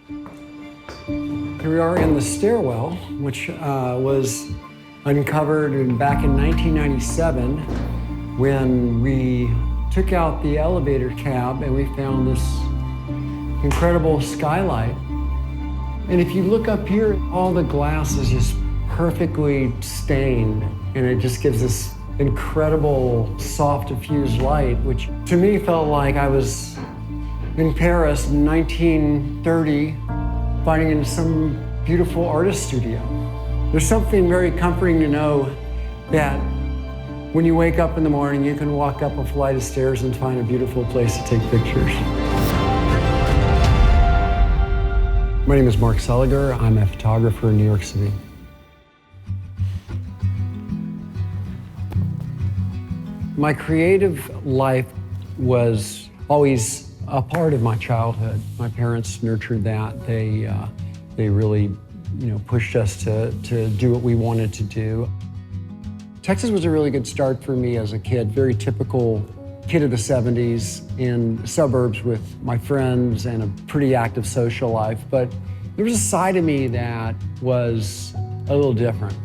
Here we are in the stairwell, which was uncovered back in 1997 when we took out the elevator cab and we found this incredible skylight. And if you look up here, all the glass is just perfectly stained, and it just gives this incredible soft diffused light, which to me felt like I was in Paris in 1930, finding in some beautiful artist studio. There's something very comforting to know that when you wake up in the morning, you can walk up a flight of stairs and find a beautiful place to take pictures. My name is Mark Seliger. I'm a photographer in New York City. My creative life was always a part of my childhood. My parents nurtured that. They really, pushed us to do what we wanted to do. Texas was a really good start for me as a kid, very typical kid of the 70s in suburbs with my friends and a pretty active social life. But there was a side of me that was a little different.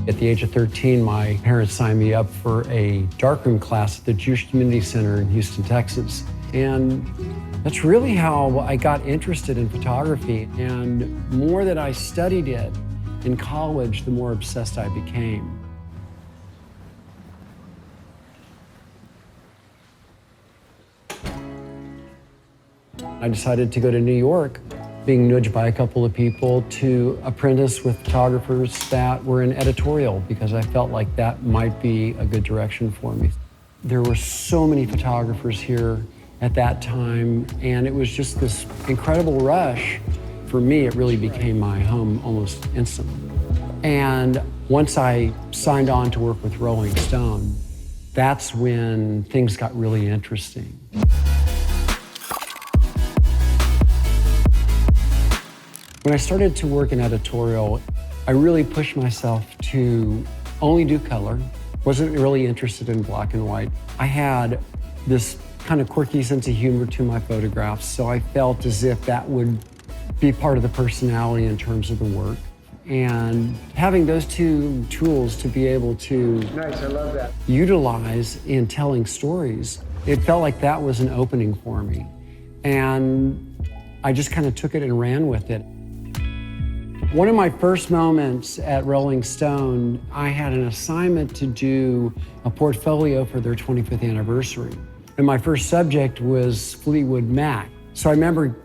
At the age of 13, my parents signed me up for a darkroom class at the Jewish Community Center in Houston, Texas. And that's really how I got interested in photography. And the more that I studied it in college, the more obsessed I became. I decided to go to New York, being nudged by a couple of people to apprentice with photographers that were in editorial, because I felt like that might be a good direction for me. There were so many photographers here at that time, and it was just this incredible rush. For me, it really became my home almost instantly. And once I signed on to work with Rolling Stone, that's when things got really interesting. When I started to work in editorial, I really pushed myself to only do color. Wasn't really interested in black and white. I had this kind of quirky sense of humor to my photographs, so I felt as if that would be part of the personality in terms of the work. And having those two tools to be able to Nice, I love that. utilize in telling stories, it felt like that was an opening for me. And I just kind of took it and ran with it. One of my first moments at Rolling Stone, I had an assignment to do a portfolio for their 25th anniversary. And my first subject was Fleetwood Mac. So I remember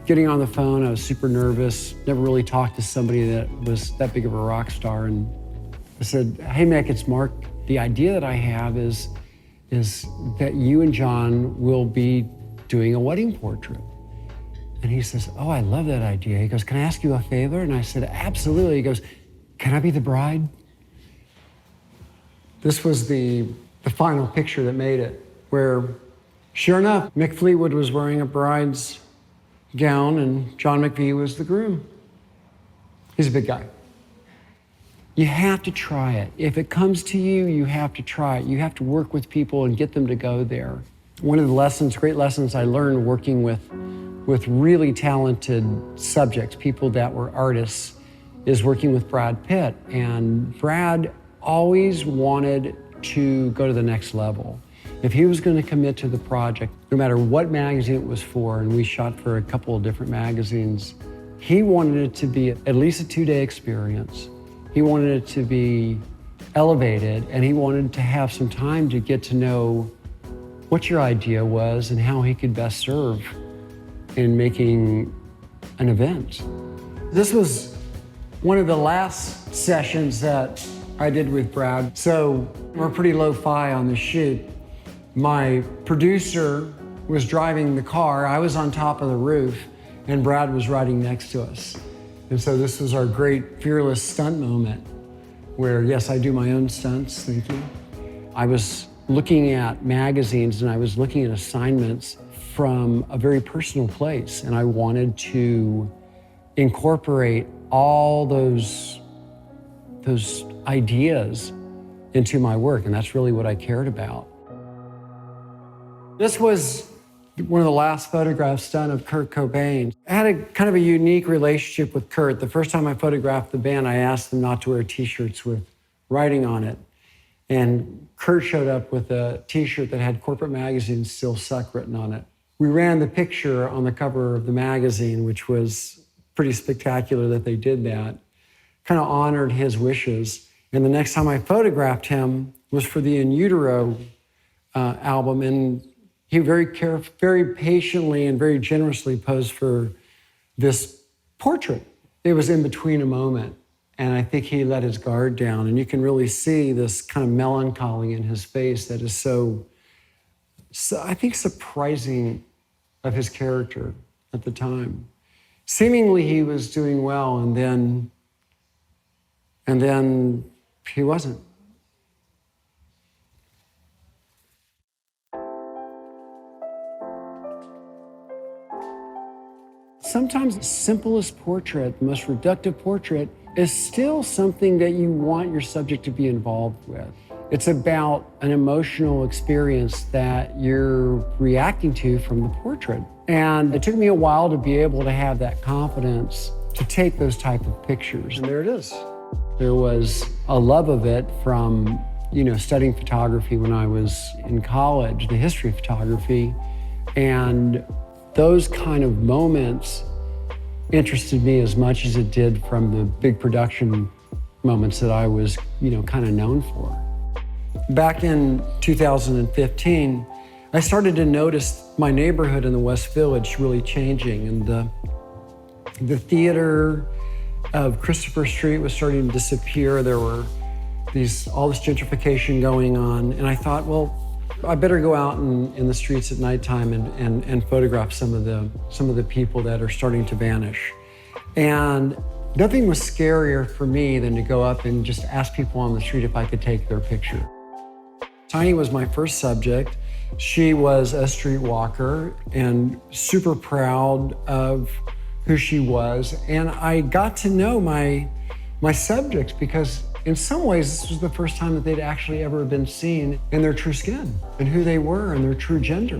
getting on the phone, I was super nervous, never really talked to somebody that was that big of a rock star. And I said, "Hey Mick, it's Mark. The idea that I have is that you and John will be doing a wedding portrait." And he says, "Oh, I love that idea." He goes, "Can I ask you a favor?" And I said, "Absolutely." He goes, "Can I be the bride?" This was the final picture that made it, where sure enough, Mick Fleetwood was wearing a bride's gown and John McVie was the groom. He's a big guy. You have to try it. If it comes to you, you have to try it. You have to work with people and get them to go there. One of the great lessons I learned working with really talented subjects, people that were artists, is working with Brad Pitt. And Brad always wanted to go to the next level. If he was going to commit to the project, no matter what magazine it was for, and we shot for a couple of different magazines, he wanted it to be at least a 2-day experience. He wanted it to be elevated, and he wanted to have some time to get to know what your idea was and how he could best serve in making an event. This was one of the last sessions that I did with Brad. So we're pretty lo-fi on the shoot. My producer was driving the car, I was on top of the roof, and Brad was riding next to us. And so this was our great fearless stunt moment where, yes, I do my own stunts, thank you. I was looking at magazines and I was looking at assignments from a very personal place, and I wanted to incorporate all those ideas into my work, and that's really what I cared about. This was one of the last photographs done of Kurt Cobain. I had a kind of a unique relationship with Kurt. The first time I photographed the band, I asked them not to wear t-shirts with writing on it. And Kurt showed up with a t-shirt that had Corporate Magazine's Still Suck written on it. We ran the picture on the cover of the magazine, which was pretty spectacular that they did that. Kind of honored his wishes. And the next time I photographed him was for the In Utero album, and he very patiently and very generously posed for this portrait. It was in between a moment, and I think he let his guard down, and you can really see this kind of melancholy in his face that is so I think, surprising of his character at the time. Seemingly he was doing well, and then he wasn't. Sometimes the simplest portrait, the most reductive portrait, is still something that you want your subject to be involved with. It's about an emotional experience that you're reacting to from the portrait. And it took me a while to be able to have that confidence to take those type of pictures. And there it is. There was a love of it from, studying photography when I was in college, the history of photography. And those kind of moments interested me as much as it did from the big production moments that I was, kind of known for. Back in 2015, I started to notice my neighborhood in the West Village really changing, and the theater of Christopher Street was starting to disappear. There were all this gentrification going on, and I thought, well, I better go out in the streets at nighttime and photograph some of the people that are starting to vanish. And nothing was scarier for me than to go up and just ask people on the street if I could take their picture. Tiny was my first subject. She was a streetwalker and super proud of who she was. And I got to know my subjects because in some ways, this was the first time that they'd actually ever been seen in their true skin and who they were and their true gender.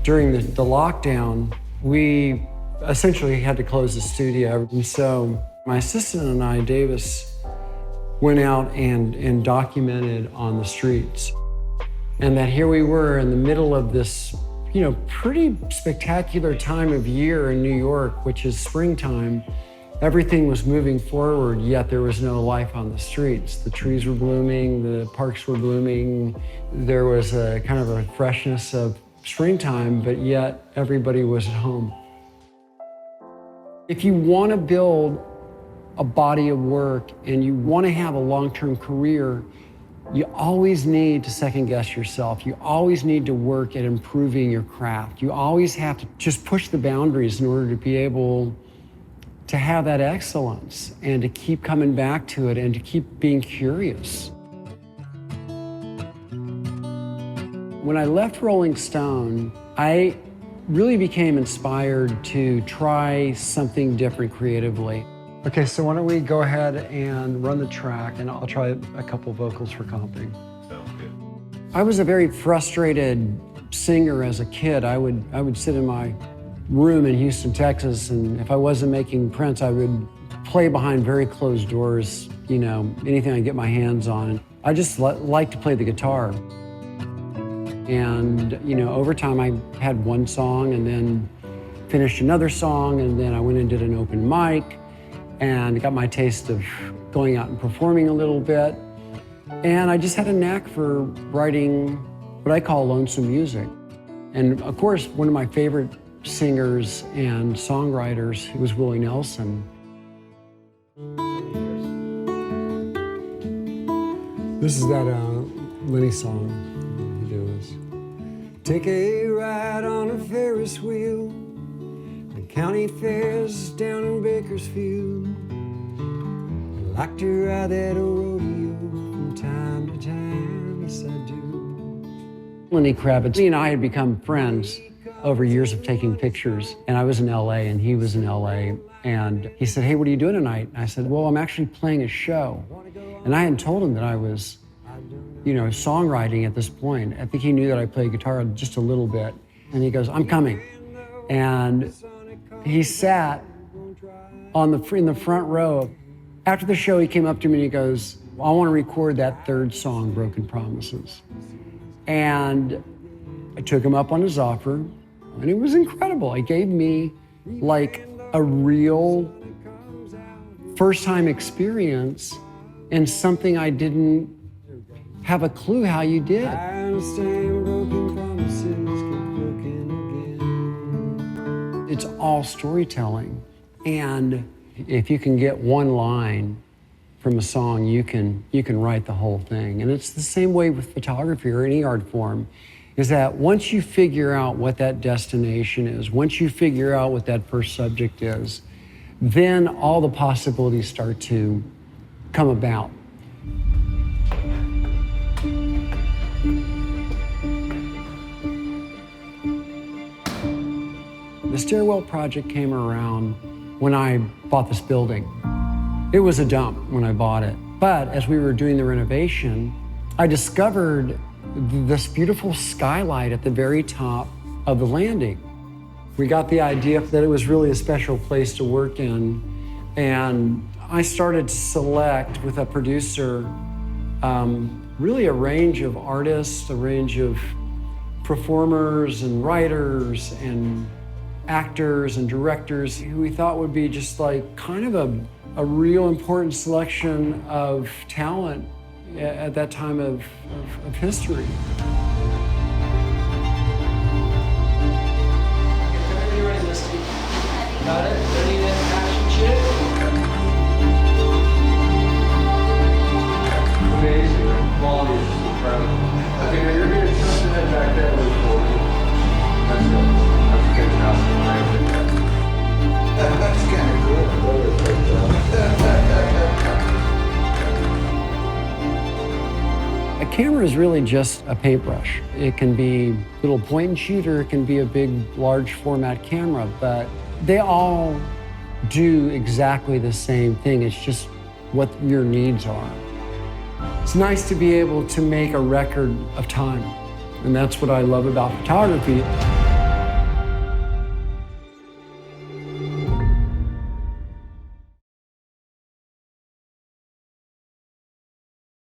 During the lockdown, we essentially had to close the studio. And so my assistant and I, Davis, went out and documented on the streets. And that here we were in the middle of this pretty spectacular time of year in New York, which is springtime. Everything was moving forward, yet there was no life on the streets. The trees were blooming, the parks were blooming. There was a kind of a freshness of springtime, but yet everybody was at home. If you want to build a body of work and you want to have a long-term career, you always need to second guess yourself. You always need to work at improving your craft. You always have to just push the boundaries in order to be able to have that excellence and to keep coming back to it and to keep being curious. When I left Rolling Stone, I really became inspired to try something different creatively. Okay, so why don't we go ahead and run the track, and I'll try a couple vocals for comping. Sounds good. I was a very frustrated singer as a kid. I would sit in my room in Houston, Texas, and if I wasn't making prints, I would play behind very closed doors, anything I could get my hands on. I just like to play the guitar. And, over time I had one song and then finished another song, and then I went and did an open mic and got my taste of going out and performing a little bit. And I just had a knack for writing what I call lonesome music. And of course, one of my favorite singers and songwriters was Willie Nelson. This is that Lenny song he does. Take a ride on a Ferris wheel. County fairs down in Bakersfield. I like to ride that old rodeo from time to time, yes I do. Lenny Kravitz, he and I had become friends over years of taking pictures, and I was in LA and he was in LA, and he said, hey, what are you doing tonight? And I said, well, I'm actually playing a show. And I hadn't told him that I was songwriting at this point. I think he knew that I played guitar just a little bit. And he goes, "I'm coming." And he sat in the front row. After the show, he came up to me and he goes, "I want to record that third song, Broken Promises." And I took him up on his offer, and it was incredible. It gave me like a real first-time experience and something I didn't have a clue how you did. I understand broken promises get broken again. It's all storytelling. And if you can get one line from a song, you can write the whole thing. And it's the same way with photography or any art form, is that once you figure out what that destination is, once you figure out what that first subject is, then all the possibilities start to come about. The stairwell project came around when I bought this building. It was a dump when I bought it. But as we were doing the renovation, I discovered this beautiful skylight at the very top of the landing. We got the idea that it was really a special place to work in. And I started to select with a producer, really a range of artists, a range of performers and writers and actors and directors who we thought would be just like kind of a real important selection of talent at that time of history. Got it? Ready to action shit? Amazing. Quality is just incredible. Okay, now you're going to trust the head back there really forward. That's good. That's a good job. That's kind of cool. A camera is really just a paintbrush. It can be a little point and shoot, or it can be a big, large format camera, but they all do exactly the same thing. It's just what your needs are. It's nice to be able to make a record of time, and that's what I love about photography.